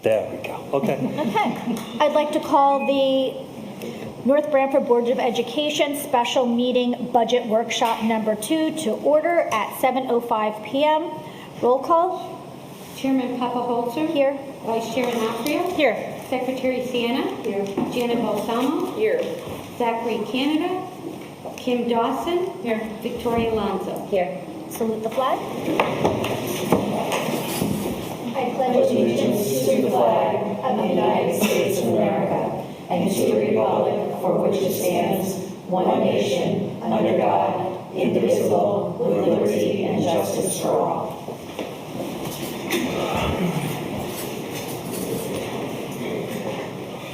There we go. Okay. Okay. I'd like to call the North Branford Board of Education Special Meeting Budget Workshop number 2 to order at 7:05 p.m. Roll call. Chairman Papa-Holzer. Here. Vice Chair Anafrio. Here. Secretary Sienna. Here. Janet Balsamo. Here. Zachary Canada. Kim Dawson. Here. Victoria Alonso. Here. Salute the flag. I pledge allegiance to the flag of the United States of America and to the republic for which it stands, one nation, under God, indivisible, with liberty and justice for all.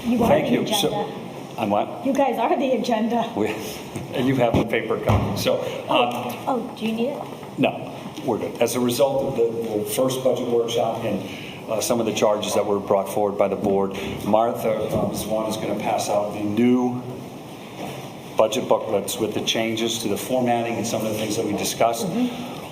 You are Thank the you. agenda. I'm what? You guys are the agenda. And you have the paper copy. So, Oh, do you need it? no, we're good. As a result of the first budget workshop and some of the charges that were brought forward by the board, Martha Swan is going to pass out the new budget booklets with the changes to the formatting and some of the things that we discussed.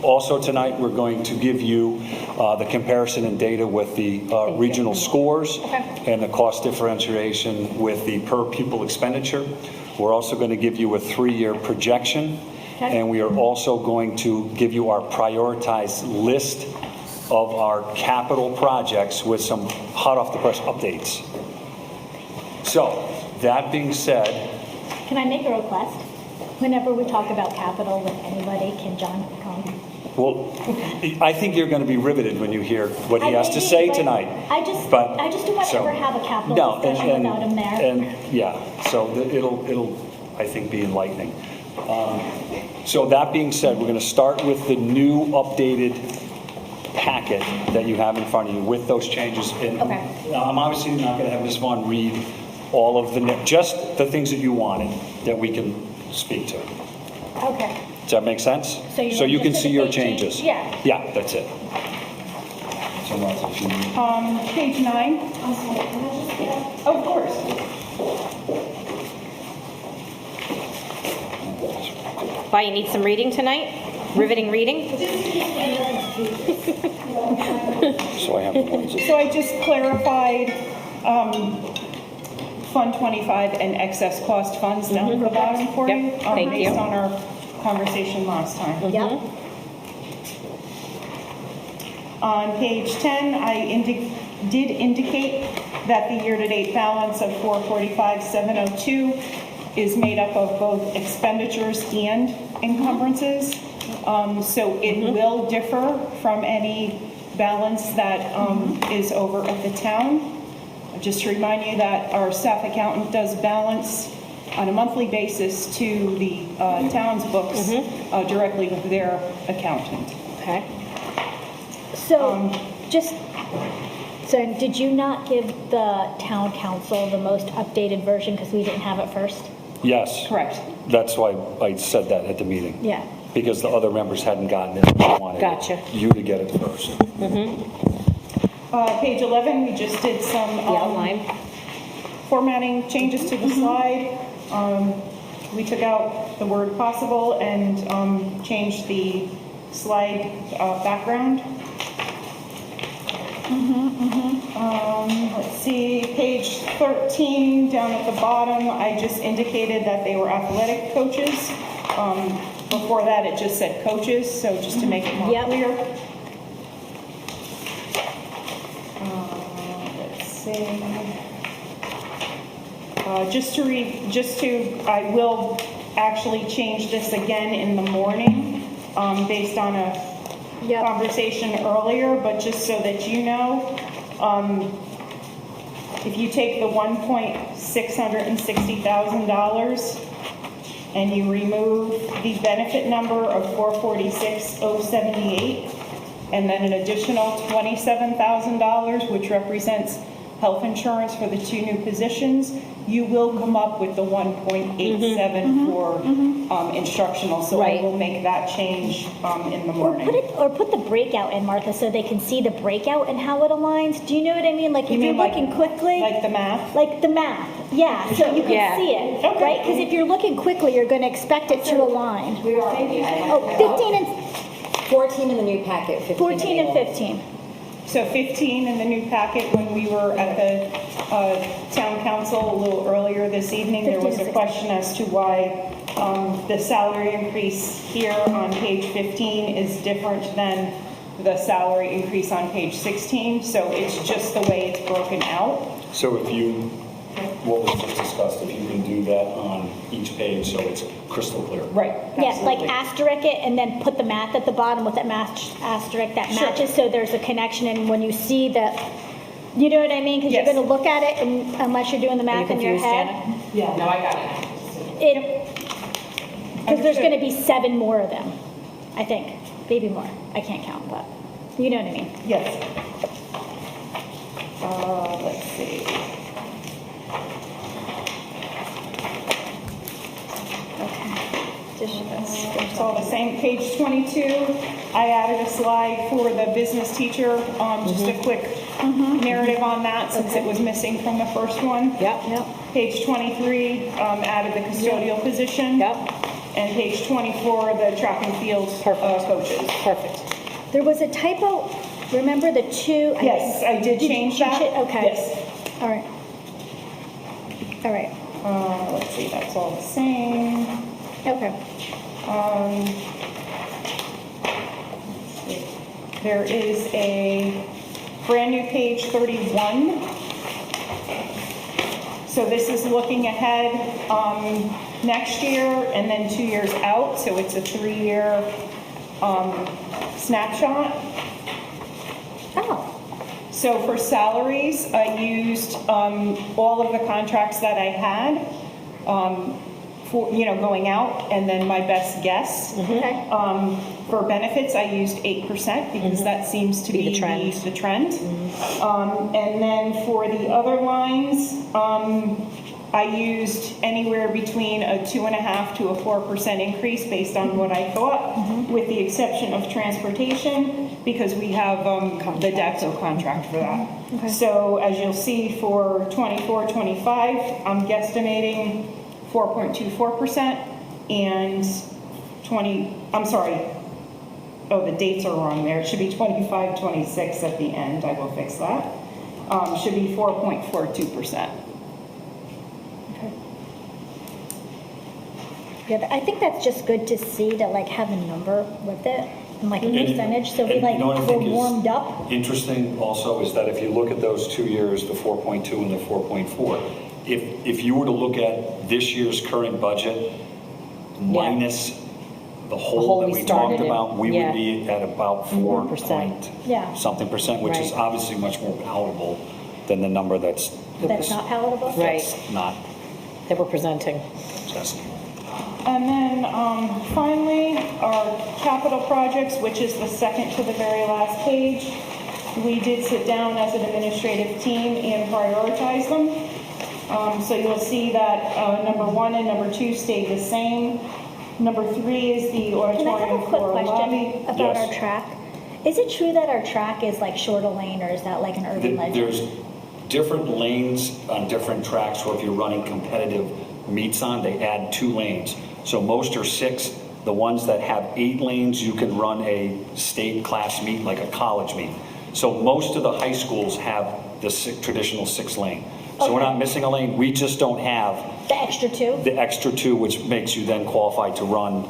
Also tonight, we're going to give you the comparison and data with the regional scores and the cost differentiation with the per pupil expenditure. We're also going to give you a 3-year projection, and we are also going to give you our prioritized list of our capital projects with some hot off the press updates. So, that being said, Can I make a request? Whenever we talk about capital with anybody, can John come? well, I think you're going to be riveted when you hear what he has to say tonight. I just But- don't want to so- ever have a capital No, discussion without him there. and yeah, so it'll I think be enlightening. So that being said, we're going to start with the new updated packet that you have in front of you with those changes. And Okay. I'm obviously not going to have Ms. Vaughn read all of just the things that you wanted that we can speak to. Okay. Does that make sense? So you want you can just see the your big change? changes. Yeah. Yeah, that's it. So Martha, if you need. Page 9. Of course. Why, you need some reading tonight? Riveting reading? So I have the ones. So I just clarified Fund 25 and excess cost funds down at the bottom for Yep. you. Thank Based you. on our conversation last time. Yep. On page 10, I did indicate that the year-to-date balance of 445,702 is made up of both expenditures and encumbrances. So it will differ from any balance that is over at the town. Just to remind you that our staff accountant does balance on a monthly basis to the town's books directly with their accountant. Okay. So, so did you not give the town council the most updated version because we didn't have it first? Yes. Correct. That's why I said that at the meeting. Yeah. Because the other members hadn't gotten it. I wanted Gotcha. you to get it first. Page 11, we just did some The outline. formatting changes to the slide. We took out the word possible and changed the slide background. Let's see, page 13 down at the bottom, I just indicated that they were athletic coaches. Before that, it just said coaches, so just to make it more clear. Let's see. I will actually change this again in the morning based on a conversation earlier, but just so that you know, if you take the $1,660,000 and you remove the benefit number of 446,078, and then an additional $27,000, which represents health insurance for the 2 new positions, you will come up with the 1.87 for instructional. So I will make that change in the morning. Or put the breakout in, Martha, so they can see the breakout and how it aligns. Do you know what I mean? Like if you're looking quickly. Like the math? Like the math, yeah, so you can see it, right? Because if you're looking quickly, you're going to expect it to align. We are. Oh, 15 and 14 in the new packet, 15 14 and 15. So 15 in the new packet, when we were at the town council a little earlier this evening, there was 15 a and 16. question as to why the salary increase here on page 15 is different than the salary increase on page 16. So it's just the way it's broken out. So if you, what was just discussed, if you can do that on each page so it's crystal clear. Right. Yes, like absolutely. asterisk it and then put the math at the bottom with that asterisk that Sure. matches, so there's a connection, and when you see the, you know what I mean? Because Yes. you're going to look at it, and unless you're doing the math in your confused, head, Yeah, no, I got it. because there's Understood. going to be 7 more of them, I think, maybe more. I can't count, but you know what I mean. Yes. Let's see. It's all the same. Page 22, I added a slide for the business teacher, just a quick narrative on that since it was missing from the first one. Yep. Page 23, added the custodial position. Yep. And page 24, the track and field coaches. Perfect. There was a typo, remember the 2? Yes, I did change that. Okay. Yes. All right. All right. Let's see, that's all the same. Okay. There is a brand new page 31. So this is looking ahead next year and then 2 years out. So it's a 3-year snapshot. Oh, So for salaries, I used all of the contracts that I had for, going out, and then my best guess. okay. For benefits, I used 8% because that seems to be the trend. the trend. And then for the other lines, I used anywhere between a 2.5% to a 4% increase based on what I thought, with the exception of transportation, because we have the DACO contract for that. Okay. So as you'll see for 24-25, I'm guesstimating 4.24%, and the dates are wrong there. It should be 25-26 at the end. I will fix that. Should be 4.42%. Yeah, I think that's just good to see, to like have a number with it, and like a And- percentage, so we and like, you know what I we're think is warmed up. Interesting also is that if you look at those 2 years, the 4.2 and the 4.4, if you were to look at this year's current budget minus the hole hole that we we started talked in, about, we yeah. would be at about 4 4%. Yeah. something percent, which is Right. obviously much more palatable than the number that's That's not palatable? Right. that's not That we're presenting. accessible. And then finally, our capital projects, which is the second to the very last page. We did sit down as an administrative team and prioritize them. So you'll see that number 1 and number 2 stayed the same. Number 3 is the Can I have a auditorium quick floor question lobby. about Yes. our track? Is it true that our track is like shorter lane, or is that like an urban legend? There's different lanes on different tracks, or if you're running competitive meets on, they add 2 lanes. So most are 6. The ones that have 8 lanes, you can run a state class meet, like a college meet. So most of the high schools have the traditional 6 lane. So we're Okay. not missing a lane, we just don't have The extra 2? the extra 2, which makes you then qualified to run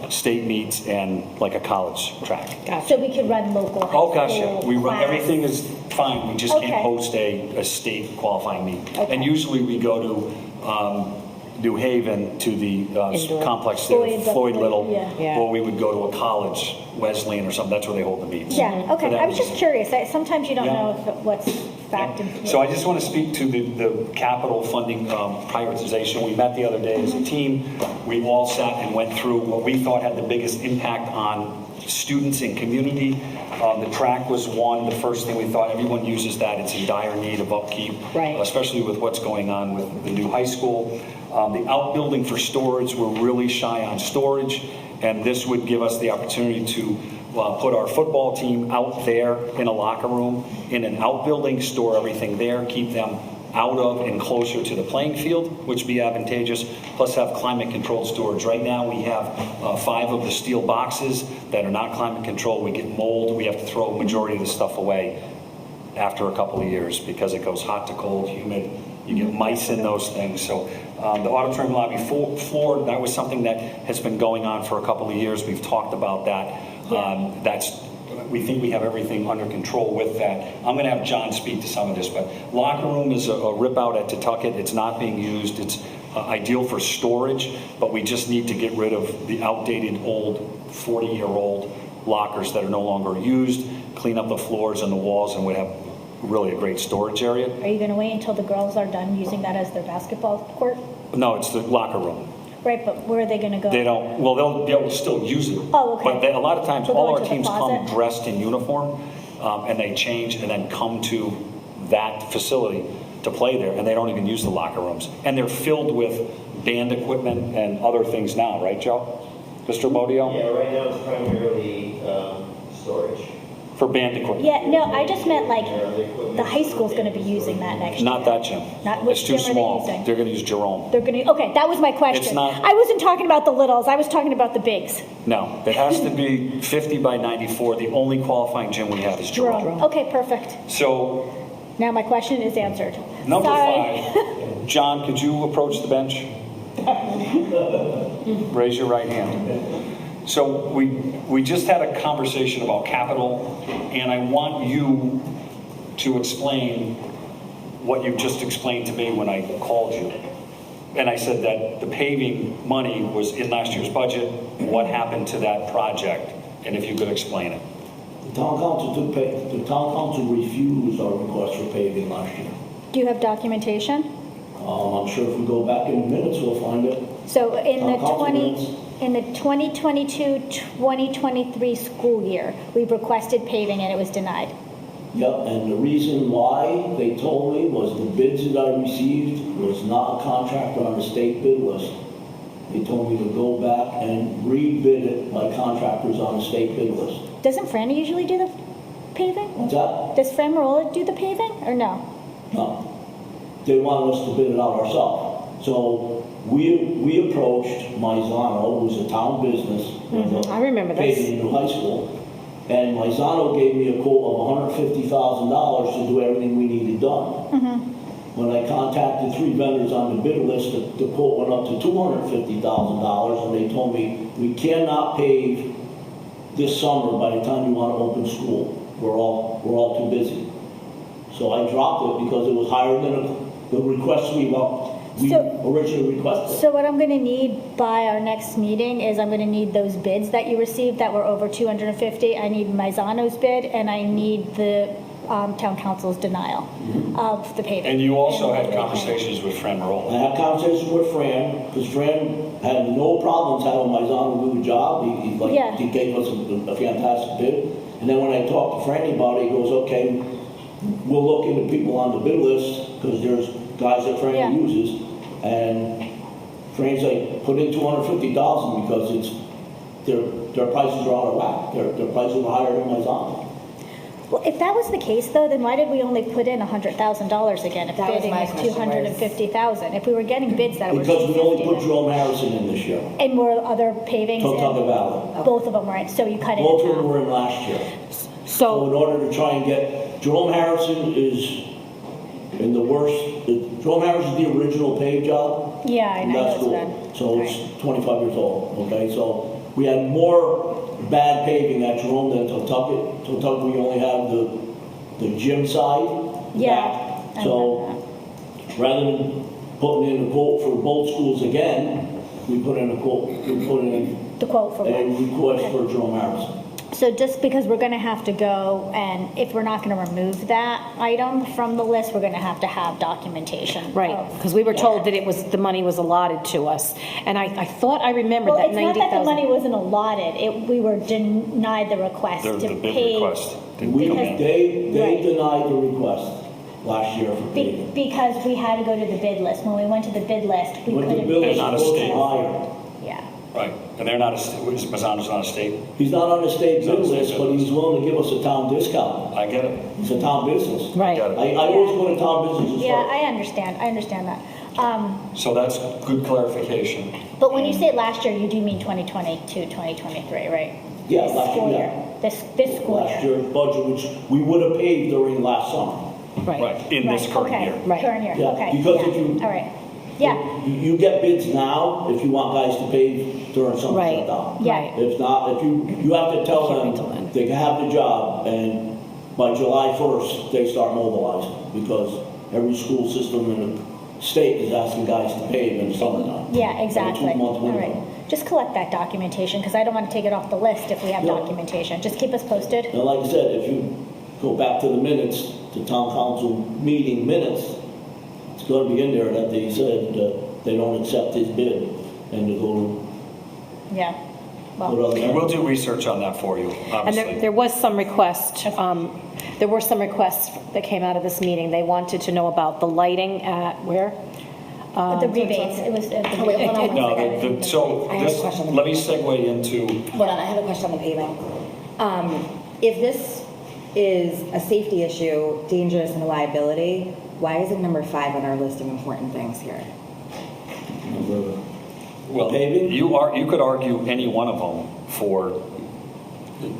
state meets and like a college track. So we could run local high Oh, gosh, yeah. school We run, class. everything is fine. We just Okay. can't host a state qualifying meet. Okay. And usually we go to New Haven to the Indoor. complex there, Floyd Floyd Little, yeah. Yeah. or we would go to a college, Wesleyan or something. That's where they hold the meets. Yeah, For okay, that I was just reason. curious, sometimes you don't Yeah. know if what's fact and. So I just want to speak to the capital funding prioritization. We met the other day as a team. We all sat and went through what we thought had the biggest impact on students and community. The track was one. The first thing we thought, everyone uses that. It's in dire need of upkeep, Right. especially with what's going on with the new high school. The outbuilding for storage, we're really shy on storage, and this would give us the opportunity to put our football team out there in a locker room, in an outbuilding, store everything there, keep them out of and closer to the playing field, which would be advantageous, plus have climate-controlled storage. Right now, we have 5 of the steel boxes that are not climate-controlled. We get mold. We have to throw a majority of the stuff away after a couple of years because it goes hot to cold, humid. You get mice in those things. So the auditorium lobby floor, that was something that has been going on for a couple of years. We've talked about that. We think we have everything under control with that. I'm going to have John speak to some of this, but locker room is a rip out at Tutucket. It's not being used. It's ideal for storage, but we just need to get rid of the outdated old 40-year-old lockers that are no longer used, clean up the floors and the walls, and we have really a great storage area. Are you going to wait until the girls are done using that as their basketball court? No, it's the locker room. Right, but where are they going to go? They don't, well, they'll be able to still use it. Oh, okay. But a lot of times, So all go our into the teams come closet? dressed in uniform, and they change and then come to that facility to play there, and they don't even use the locker rooms. And they're filled with band equipment and other things now, right, Joe? Mr. Modio? Yeah, right now it's primarily storage. For band equipment? Yeah, no, I just meant like the high school's going to be using that next year. Not that gym. Not which It's too gym are they small. using? They're going to use Jerome. They're going to, okay, that was my question. It's not- I wasn't talking about the littles, I was talking about the bigs. No, it has to be 50 by 94. The only qualifying gym we have is Jerome. Jerome. Okay, perfect. So Now my question is answered. number Sorry. 5, John, could you approach the bench? Raise your right hand. So we just had a conversation about capital, and I want you to explain what you just explained to me when I called you. And I said that the paving money was in last year's budget. What happened to that project? And if you could explain it. The town council refused our request for paving last year. Do you have documentation? I'm sure if we go back in the minutes, we'll find it. So in the Council minutes. in the 2022-2023 school year, we requested paving and it was denied. Yep, and the reason why they told me was the bids that I received was not a contractor on the state bid list. They told me to go back and rebid it by contractors on the state bid list. Doesn't Fran usually do the paving? What's that? Does Fran Marola do the paving or no? No. They wanted us to bid it out ourselves. So we approached Maizano, who's a town business. I remember this. Paving in New High School. And Maizano gave me a quote of $150,000 to do everything we needed done. When I contacted 3 vendors on the bid list, the quote went up to $250,000, and they told me, we cannot pave this summer by the time you want to open school. We're all too busy. So I dropped it because it was higher than the request we originally requested. So what I'm going to need by our next meeting is I'm going to need those bids that you received that were over 250. I need Maizano's bid and I need the town council's denial of the paving. And you also had And- conversations with Fran I Marola. had conversations with Fran, because Fran had no problems having Maizano do the job. Yeah. He gave us a fantastic bid. And then when I talked to Franny about it, he goes, okay, we'll look into people on the bid list, because there's guys that Franny Yeah. uses. And Fran's like, put in $250,000 because their prices are out of whack. Their prices are higher than Maizano. Well, if that was the case though, then why did we only put in $100,000 again if That was bidding my is question, $250,000? If we were getting bids that were Because we only put $250 Jerome Harrison in this year. and were other pavings Totucket in, Valley. both of them were in, so you cut it Both in of them half. were in last year. So in So, order to try and get, Jerome Harrison is in the worst, Jerome Harrison is the original pave job. Yeah, I in know that it's school. been. So it's 25 years old, okay? So we had more bad paving at Jerome than Totucket. Totucket, we only have the gym side. Yeah, I So rather than putting in a quote for both schools again, we put in a The quote for a what? request for Jerome Harrison. So just because we're going to have to go, and if we're not going to remove that item from the list, we're going to have documentation. right, of- because we were Yeah. told that the money was allotted to us. And I thought I remembered Well, that it's not that the money 90,000. wasn't allotted, we were denied the request The to big pay. request didn't We, come Because- in. they Right. denied the request last year for paving. Because we had to go to the bid list. When we went to the bid list, we When the couldn't bill pay. is not a supposed to be state. higher. Yeah. Right. And they're not Mazzano's not a state? He's not on the state He's not bid a state list, bid but list. he's willing to give us a town discount. I get it. He's a town business. Right. Got it. I always go to town businesses Yeah, first. I understand that. So that's good clarification. But when you say last year, you do mean 2022, 2023, right? Yeah, This last school year, year. yeah. This school Last year. year's budget, which we would have paid during last summer. Right. In this Right, current okay. year. Right. Current year, Yeah, okay. because yeah. if you- All right. Yeah, You get bids now if you want guys to pave during summer Right. shutdown. yeah. If not, if you have to tell Can't wait till then. them they can have the job, and by July 1st, they start mobilizing, because every school system in the state is asking guys to pave in the summertime. Yeah, exactly. A 2-month All window. right. Just collect that documentation, because I don't want to take it off the list if we have Yeah. documentation. Just keep us posted. And like I said, if you go back to the minutes, to town council meeting minutes, it's gonna be in there that they said they don't accept his bid, and to go Yeah. with Well, other. And we'll do research on that for you, And obviously. there was some request, there were some requests that came out of this meeting. They wanted to know about the lighting at where? the rebates, it was, Oh, wait, hold on one No, second. so I have a this, question. let me segue into, Hold on, I have a question on the paving. If this is a safety issue, dangerous and a liability, why is it number 5 on our list of important things here? well, Paving? you could argue any one of them for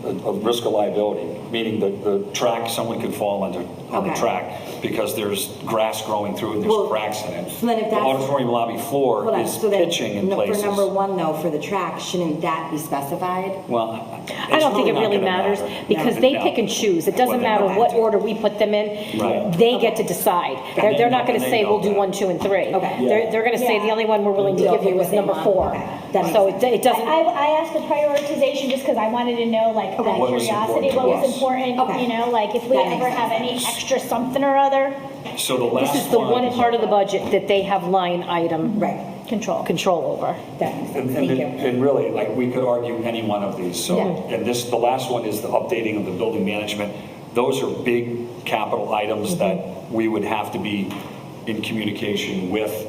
a risk of liability, meaning the track, someone could fall on the Okay. track because there's grass growing through and there's Well, cracks in it. so then if The that's- auditorium lobby floor Hold on, is so then, pitching in for places. number 1 though, for the track, shouldn't that be specified? Well, I it's don't think it not really gonna matters, matter. because No. they No. pick and choose. It doesn't Well, they matter don't what have to. order we put them in. Right. They get to decide. They're not going to And they say, know we'll do that. 1, 2, and 3. Okay. They're going to say, Yeah. the only one we're willing to They'll give you pick is the same number one. 4. Okay. That makes So sense. it doesn't, I asked the prioritization just because I wanted to know, like, out of What was curiosity, important to what was us. important, Okay. you know, like, if we That makes ever have sense. any extra something or other, So the last this is the one part of the budget that they have line item Right. control over. That makes sense. And, Thank you. and really, like, we could argue any one of these, so, Yeah. and this, the last one is the updating of the building management. Those are big capital items that we would have to be in communication with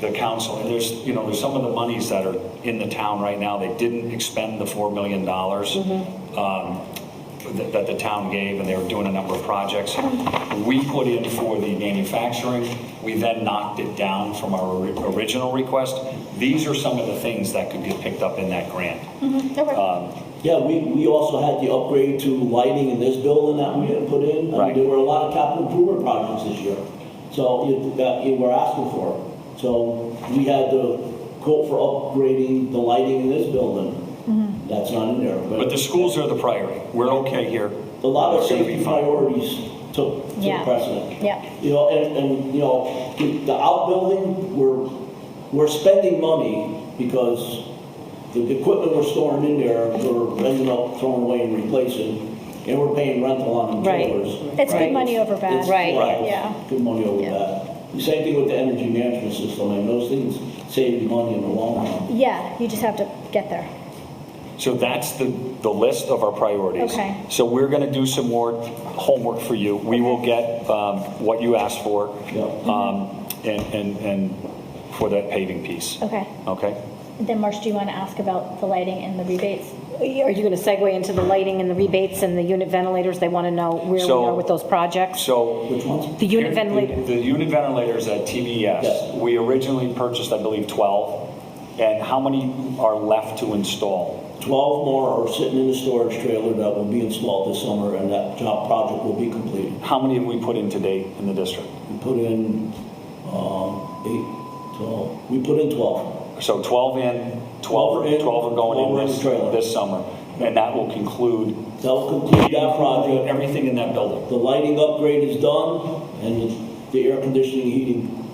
the council. And there's, there's some of the monies that are in the town right now, they didn't expend the $4 million that the town gave, and they were doing a number of projects. We put in for the manufacturing, we then knocked it down from our original request. These are some of the things that could get picked up in that grant. Yeah, we also had the upgrade to lighting in this building that we had put in. Right. There were a lot of capital improvement projects this year, so that you were asking for. So we had the quote for upgrading the lighting in this building. That's not in there. But the schools are the priority. We're okay here. A lot of It's gonna be safety fine. priorities took Yeah. precedent. Yeah. The outbuilding, we're spending money because the equipment we're storing in there, we're ending up throwing away and replacing, and we're paying rental on them Right. trailers. it's good Right. money over bad. It's- Right. Yeah. Good money over Yeah. that. The same thing with the energy management system, and those things save you money in the long run. Yeah, you just have to get there. So that's the list of our priorities. Okay. So we're going to do some more homework for you. We will get what you asked for, and for that paving piece. Okay. Okay? Then, Marsh, do you want to ask about the lighting and the rebates? Are you going to segue into the lighting and the rebates and the unit ventilators? They want to know where we So- are with those projects. So Which ones? The unit ventilator, The unit ventilators at TVS, Yes. we originally purchased, I believe, 12. And how many are left to install? 12 more are sitting in the storage trailer that will be installed this summer, and that job project will be completed. How many have we put in to date in the district? We put in 8, 12. We put in 12. So 12 in, 12 in, 12 are going 12 are in in the trailer. this summer. And that will conclude That will complete that project. everything in that building. The lighting upgrade is done, and the air conditioning, heating,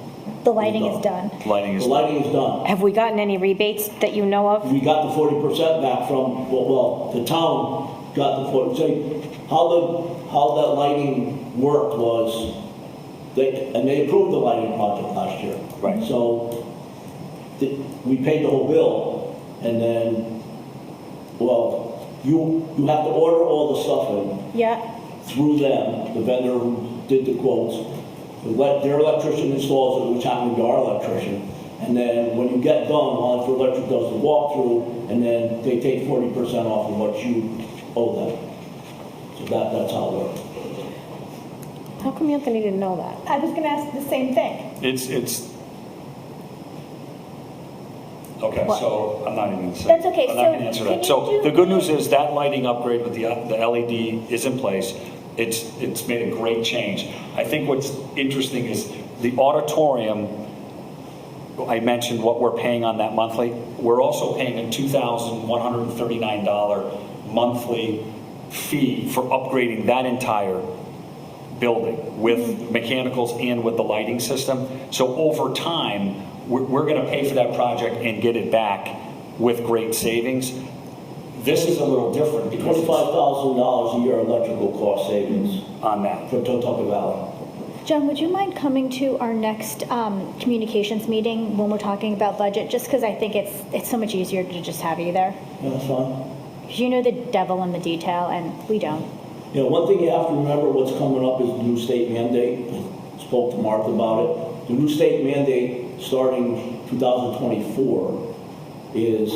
The lighting is done. Lighting the is, lighting is done. have we gotten any rebates that you know of? We got the 40% back from, well, the town got the 40%. How that lighting worked was, they approved the lighting project last year. Right. So we paid the whole bill, and then, well, you have to order all the stuff in Yeah. through them, the vendor who did the quotes. Their electrician installs it, which happened to be our electrician, And then when you get done, Wallingford Electric does the walkthrough, and then they take 40% off of what you owe them. So that's how it works. How come Anthony didn't know that? I was going to ask the same thing. Okay, What? so I'm not even going to say. That's okay, I'm not so going to answer can that. you So do- the good news is that lighting upgrade with the LED is in place. It's made a great change. I think what's interesting is the auditorium, I mentioned what we're paying on that monthly. We're also paying a $2,139 monthly fee for upgrading that entire building with mechanicals and with the lighting system. So over time, we're going to pay for that project and get it back with great savings. This is a little different because it's $25,000 a year electrical cost savings on that. for Totucket Valley. John, would you mind coming to our next communications meeting when we're talking about budget? Just because I think it's so much easier to just have you there. Yeah, that's fine. Because you know the devil in the detail, and we don't. You know, one thing you have to remember, what's coming up is the new state mandate. I spoke to Martha about it. The new state mandate starting 2024 is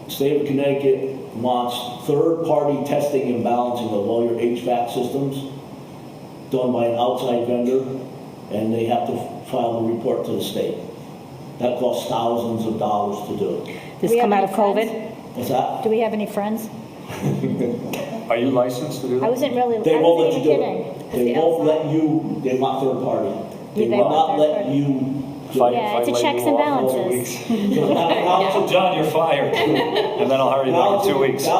the state of Connecticut wants third-party testing and balancing of all your HVAC systems done by an outside vendor, and they have to file a report to the state. That costs thousands of dollars to do. This We come have out of any friends? COVID? What's that? Do we have any friends? Are you licensed to do that? I wasn't really. They I won't let wasn't you do even it. kidding. They won't let you, they want third party. They They will want not third let party. you. If I Yeah, it's a let checks you and off for 2 balances. weeks. So So John, you're fired. And then I'll hire you back in 2 weeks. The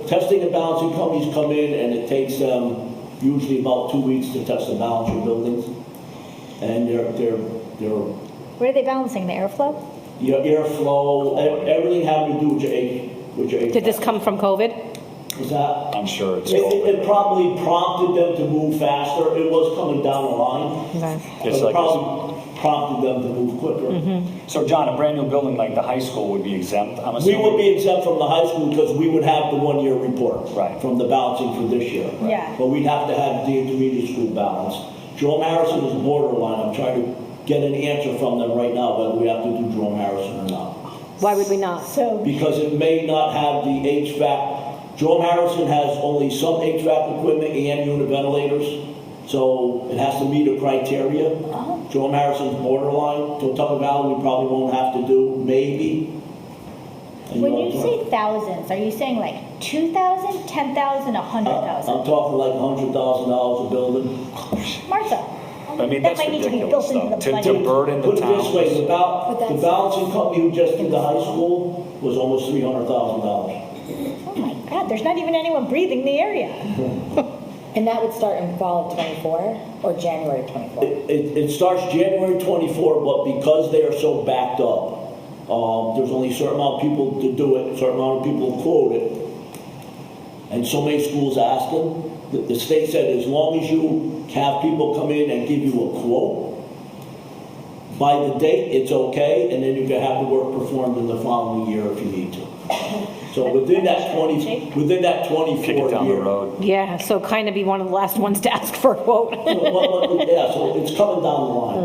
testing and balancing companies come in, and it takes them usually about 2 weeks to test and balance your buildings. And What are they balancing? The airflow? your airflow, everything having to do with your HVAC. Did this come from COVID? Was that? I'm sure it's. It probably prompted them to move faster. It was coming down the line. It's It like probably prompted them to move quicker. So John, a brand new building like the high school would be exempt, I'm We assuming? would be exempt from the high school because we would have the one-year report. Right. From the balancing for this year. Yeah. But we'd have to have the intermediate school balance. Jerome Harrison is borderline. I'm trying to get an answer from them right now whether we have to do Jerome Harrison or not. Why would we not? So Because it may not have the HVAC. Jerome Harrison has only some HVAC equipment and unit ventilators. So it has to meet a criteria. Jerome Harrison's borderline. Totucket Valley, we probably won't have to do, maybe. And when know, you say thousands, are you saying like 2,000, 10,000, 100,000? I'm talking like $100,000 a building. Martha, I mean, that that's might need to be ridiculous, built into though. the To budget. burden the Put it this way, town. the balancing company who just did the high school was almost $300,000. Oh my God, there's not even anyone breathing the area. And that would start in fall of '24 or January of '24? It starts January 24, but because they are so backed up, there's only a certain amount of people to do it, a certain amount of people to quote it. And so many schools ask them. The state said as long as you have people come in and give you a quote, by the date, it's okay, and then you can have the work performed in the following year if you need to. So within that 24 Kick it down the year. road. Yeah, so kind of be one of the last ones to ask for a quote. Yeah, so it's coming down the line.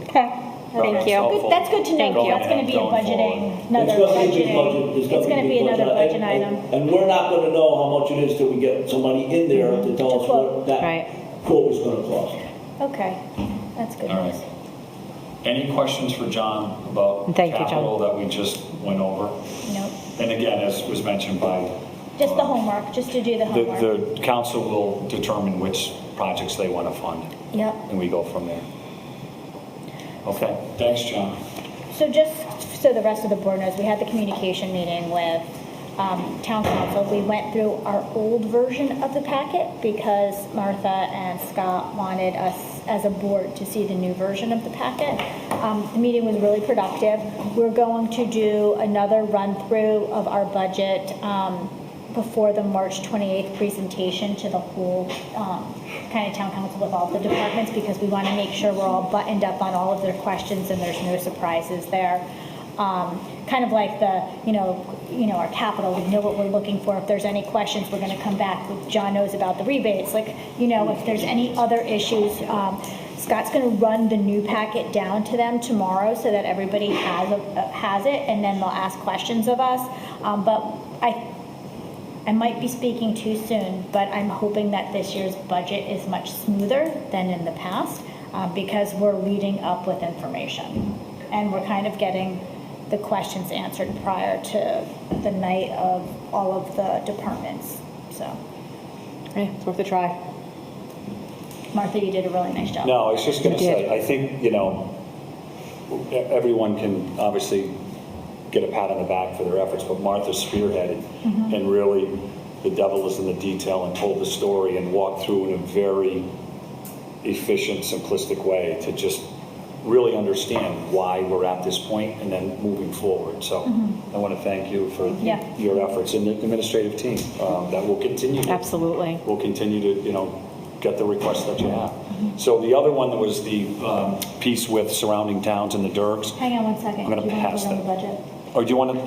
Okay, thank you. Good, that's good to know. Thank you. That's going to be a Going budgeting, It's another gonna be a big budgeting. budget. It's going to be a big another budget And- item. And we're not gonna know how much it is till we get somebody in there to tell us what Right. that quote is gonna cost. Okay, that's good All right. news. Any questions for John about Thank you, John. capital that we just went over? Nope. And again, as was mentioned by. Just the homework, just to do the homework. The council will determine which projects they want to fund, Yep. and we go from there. Okay, thanks, John. So just so the rest of the board knows, we had the communication meeting with town council. We went through our old version of the packet because Martha and Scott wanted us as a board to see the new version of the packet. The meeting was really productive. We're going to do another run-through of our budget before the March 28th presentation to the whole kind of town council with all the departments, because we want to make sure we're all buttoned up on all of their questions and there's no surprises there. Kind of like the, our capital, we know what we're looking for. If there's any questions, we're going to come back. John knows about the rebates, if there's any other issues. Scott's going to run the new packet down to them tomorrow so that everybody has it, and then they'll ask questions of us. But I might be speaking too soon, but I'm hoping that this year's budget is much smoother than in the past because we're leading up with information. And we're kind of getting the questions answered prior to the night of all of the departments. So, Okay, it's worth a try. Martha, you did a really nice job. No, I was just going to You say, did. I think, everyone can obviously get a pat on the back for their efforts, but Martha spearheaded, and really, the devil is in the detail, and told the story and walked through in a very efficient, simplistic way to just really understand why we're at this point and then moving forward. So I want to thank you for Yeah. your efforts and the administrative team that will continue. Absolutely. We'll continue to, get the requests that you have. So the other one was the piece with surrounding towns and the DERGs. Hang on one second. I'm gonna Do you want pass to vote on the that. budget? Or do you want to?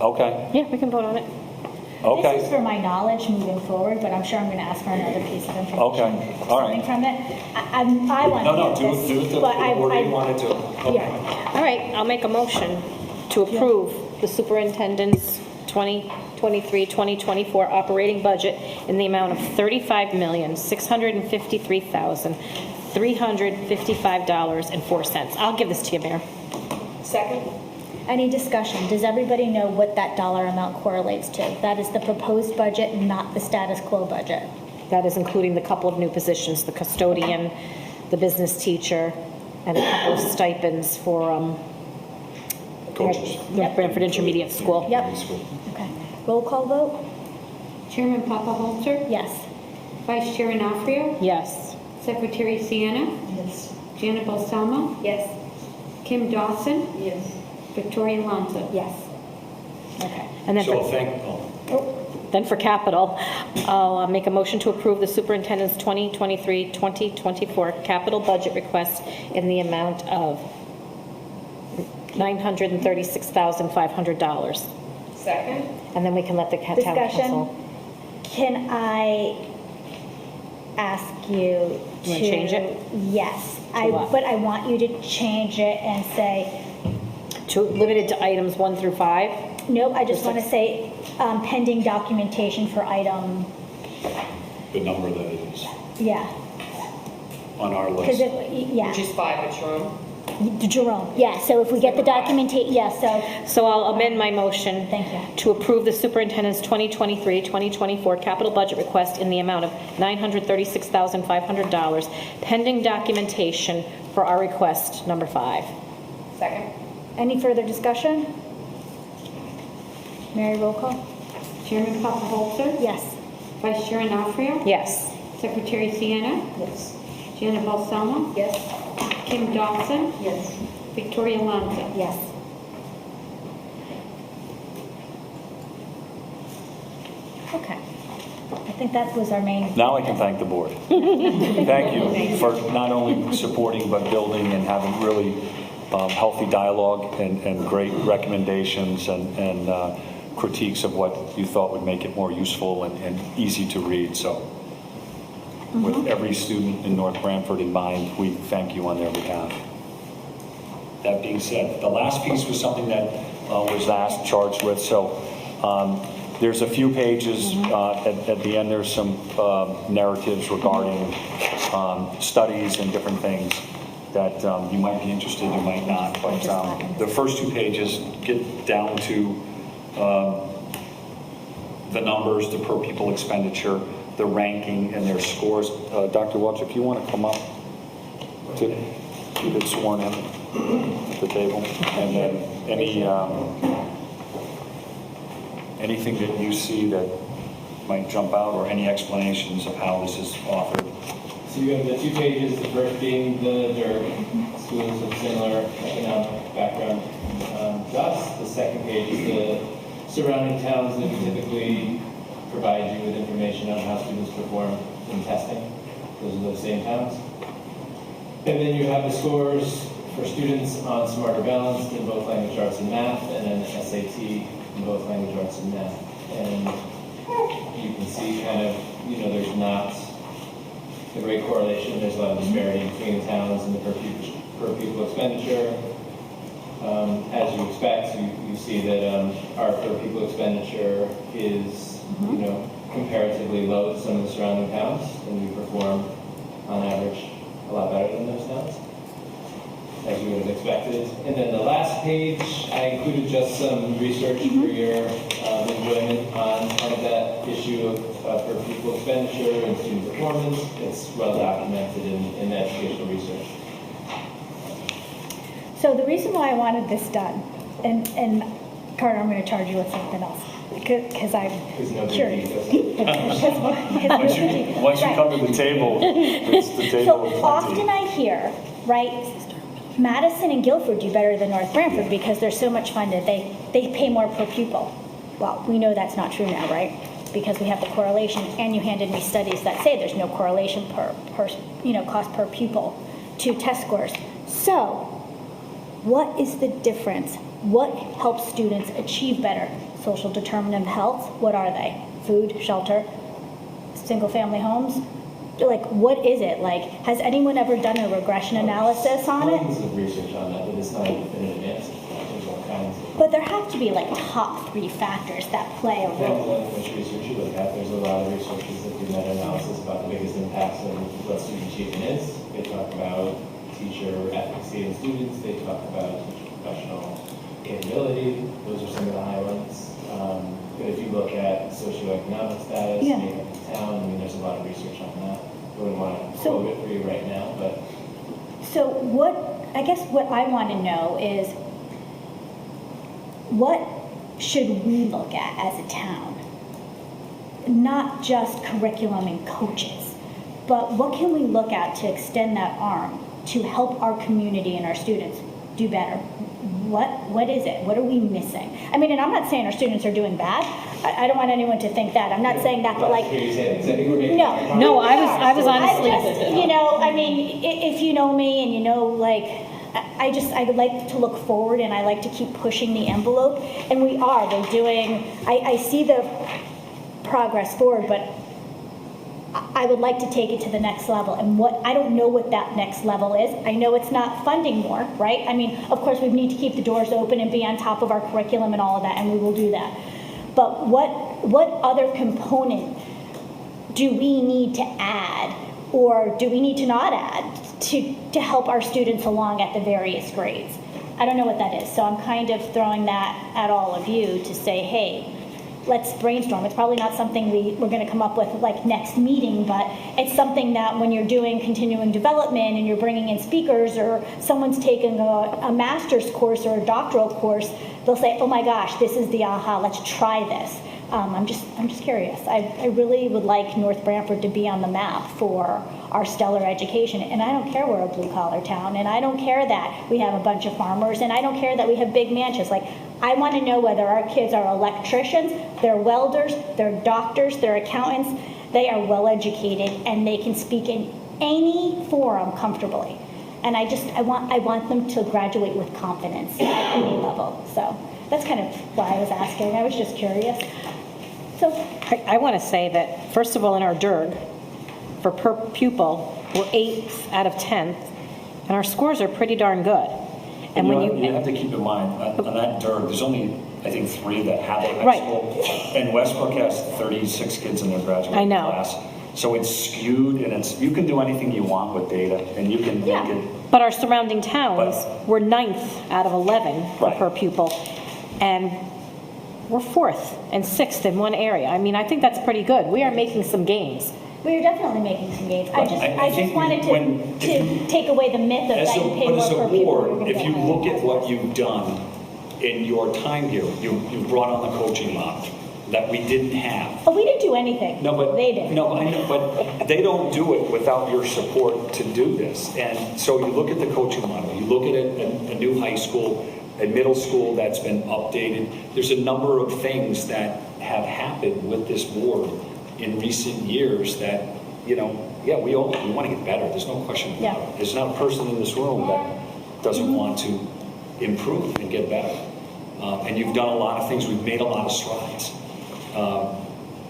Okay, Yeah, we can vote on it. This is okay. for my knowledge moving forward, but I'm sure I'm going to ask for another piece of information. Okay, all right. Something from it. I want to No, get do this, it the but order you want it to. Okay. Yeah. All right, I'll make a motion to approve the superintendent's 2023-2024 operating budget in the amount of $35,653,355.04. I'll give this to you, Mayor. Second. Any discussion? Does everybody know what that dollar amount correlates to? That is the proposed budget, not the status quo budget. That is including the couple of new positions, the custodian, the business teacher, and a couple of stipends for Coaches. North Branford Intermediate School. Yep. Okay. Roll call vote? Chairman Papaholzer, Yes. Vice Chair Anafrio, Yes. Secretary Sienna, Yes. Janet Balsamo, Yes. Kim Dawson, Yes. Victoria Alonso. Yes. Okay. And then So for, thank, for capital, I'll make a motion to approve the superintendent's 2023-2024 capital budget request in the amount of $936,500. Second. And then we can let the town Discussion? council. Can I ask you You wanna change it? Yes. To what? But I want you to change it and say, Limited to items 1 through 5. nope, I just want to say pending documentation for item, the number that it is yeah. on our Because list. yeah. Which is 5 at Jerome. Jerome, yeah, so if we get the documentation, yeah, so, So I'll amend my motion. Thank you. To approve the superintendent's 2023-2024 capital budget request in the amount of $936,500, pending documentation for our request number 5. Second. any further discussion? Mary, roll call? Chairman Papaholzer, Yes. Vice Chair Anafrio, Yes. Secretary Sienna, Yes. Janet Balsamo, Yes. Kim Dawson, Yes. Victoria Alonso. Yes. Okay. I think that was our main, Now I can thank the board. Thank you for not only supporting, but building and having really healthy dialogue and great recommendations and critiques of what you thought would make it more useful and easy to read. So with every student in North Branford in mind, we thank you on their behalf. That being said, the last piece was something that was charged with. So there's a few pages at the end. There's some narratives regarding studies and different things that you might be interested, you might not. But the first 2 pages get down to the numbers, the per pupil expenditure, the ranking, and their scores. Dr. Welch, if you want to come up to get sworn in at the table, and then anything that you see that might jump out, or any explanations of how this is offered. So you have the 2 pages, the first being the DERG, schools of similar economic background to us. The second page is the surrounding towns that we typically provide you with information on how students perform in testing. Those are those same towns. And then you have the scores for students on Smarter Balanced in both language arts and math, and then SAT in both language arts and math. And you can see kind of, there's not a great correlation. There's a lot of disparity between the towns and the per pupil expenditure. As you expect, you see that our per pupil expenditure is, comparatively low to some of the surrounding towns, and we perform, on average, a lot better than those towns, as you would have expected. And then the last page, I included just some research for your enjoyment on kind of that issue of per pupil expenditure and student performance. It's well documented in the educational research. So the reason why I wanted this done, and Carter, I'm going to charge you with something else, because I'm curious. Once you come to the table, it's the table So of plenty. often I hear, right, Madison and Guilford do better than North Branford because they're so much funded. They pay more per pupil. Well, we know that's not true now, right? Because we have the correlation, and you handed me studies that say there's no correlation per cost per pupil to test scores. So, what is the difference? What helps students achieve better? Social determinant of health? What are they? Food, shelter, single-family homes? Like, what is it? Like, has anyone ever done a regression analysis on it? Tons of research on that, but it's not a definitive answer. There's all kinds of. But there have to be like top 3 factors that play a Depends role. on which research you look at. There's a lot of researchers that do meta-analysis about the biggest impacts of what student achievement is. They talk about teacher efficacy in students. They talk about teacher professional capability. Those are some of the high ones. But if you look at socioeconomic status, makeup of the town, I mean, there's a lot of research on that. I wouldn't want to quote it for you right now, but. So what I want to know is, what should we look at as a town? Not just curriculum and coaches, but what can we look at to extend that arm to help our community and our students do better? What is it? What are we missing? I mean, and I'm not saying our students are doing bad. I don't want anyone to think that. I'm not saying that, but like, No, I was honestly. I mean, if you know me and I would like to look forward, and I like to keep pushing the envelope, and we're doing, I see the progress forward, but I would like to take it to the next level. And I don't know what that next level is. I know it's not funding more, right? I mean, of course, we need to keep the doors open and be on top of our curriculum and all of that, and we will do that. But what other component do we need to add, or do we need to not add to help our students along at the various grades? I don't know what that is. So I'm kind of throwing that at all of you to say, hey, let's brainstorm. It's probably not something we're going to come up with like next meeting, but it's something that when you're doing continuing development and you're bringing in speakers, or someone's taking a master's course or a doctoral course, they'll say, oh my gosh, this is the aha, let's try this. I'm just curious. I really would like North Branford to be on the map for our stellar education. And I don't care we're a blue-collar town, and I don't care that we have a bunch of farmers, and I don't care that we have big mansions. Like, I want to know whether our kids are electricians, they're welders, they're doctors, they're accountants, they are well-educated, and they can speak in any forum comfortably. And I want them to graduate with confidence at any level. So that's kind of why I was asking. I was just curious. So I want to say that, first of all, in our DIRG, for per pupil, we're 8th out of 10th, and our scores are pretty darn good. And you have to keep in mind, on that DIRG, there's only, I think, 3 that have it at Right. school. And Westbrook has 36 kids in their graduating class. So it's skewed, and you can do anything you want with data, and you can make it. But our surrounding towns, we're 9th out of 11 Right. per pupil, and we're 4th and 6th in one area. I mean, I think that's pretty good. We are making some gains. we are definitely making some gains. Right. I just wanted to take away the myth of that you pay more per pupil. Board, if you look at what you've done in your time here, you brought on the coaching model that we didn't have. But we didn't do anything. No, but they did. No, I know, but they don't do it without your support to do this. And so you look at the coaching model. You look at a new high school, a middle school that's been updated. There's a number of things that have happened with this board in recent years that, we want to get better. There's no question about it. There's not a person in this room that doesn't want to improve and get better. And you've done a lot of things. We've made a lot of strides.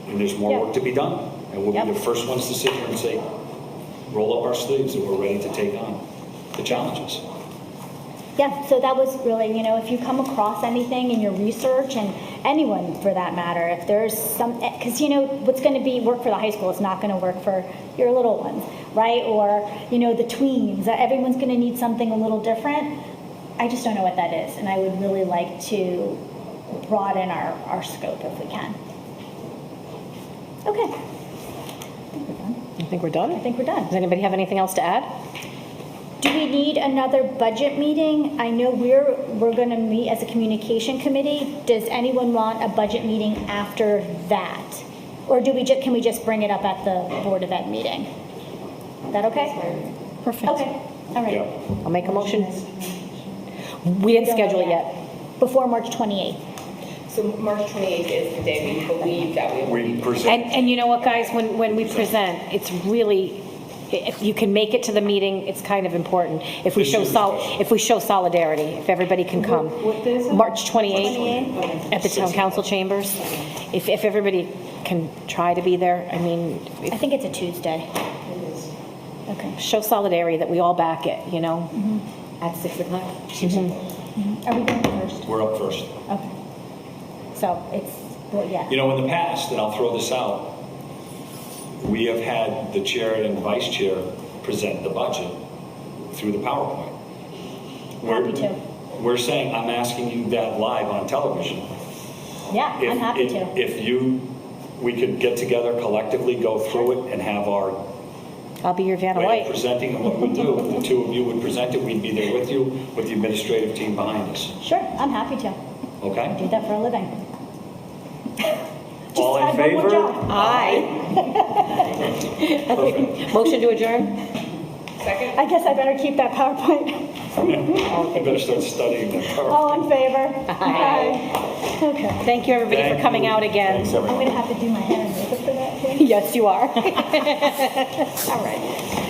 And there's more work to be done. And we'll be the first ones to sit here and say, roll up our sleeves and we're ready to take on the challenges. Yeah, so that was really, if you come across anything in your research, and anyone for that matter, if there's some, because what's going to be work for the high school is not going to work for your little ones, right? Or, the tweens, everyone's going to need something a little different. I just don't know what that is, and I would really like to broaden our scope if we can. Okay, I think we're done. I think we're done. Does anybody have anything else to add? Do we need another budget meeting? I know we're going to meet as a communication committee. Does anyone want a budget meeting after that? Or can we just bring it up at the Board of Ed meeting? Is that okay? Perfect. Okay, all right. Yeah. I'll make a motion. We didn't schedule it yet. Before March 28th. So March 28th is the day we believe that we will We be. present. And you know what, guys, when we present, it's really, if you can make it to the meeting, it's kind of important. If we show solidarity, if everybody can come. What day is it? March 28th at the town council chambers. If everybody can try to be there, I mean, I think it's a Tuesday. Okay. show solidarity that we all back it, At 6 o'clock? Are we going first? We're up first. Okay. So it's, yeah. In the past, and I'll throw this out, we have had the chair and vice chair present the budget through the PowerPoint. Happy to. We're saying, I'm asking you that live on television. Yeah, I'm happy to. If we could get together collectively, go through it, and have our I'll be your Vanna way of White. presenting and what we do, the two of you would present it, we'd be there with you, with the administrative team behind us. Sure, I'm happy to. Okay? Do that for a living. Just All in add one more favor? job. Aye. Motion to adjourn? Second? I guess I better keep that PowerPoint. You better start studying that PowerPoint. All in favor? Aye. Okay. Thank you, everybody, Thank for coming you. out again. Thanks, I'm everyone. going to have to do my hair and makeup for that too. Yes, you are. All right.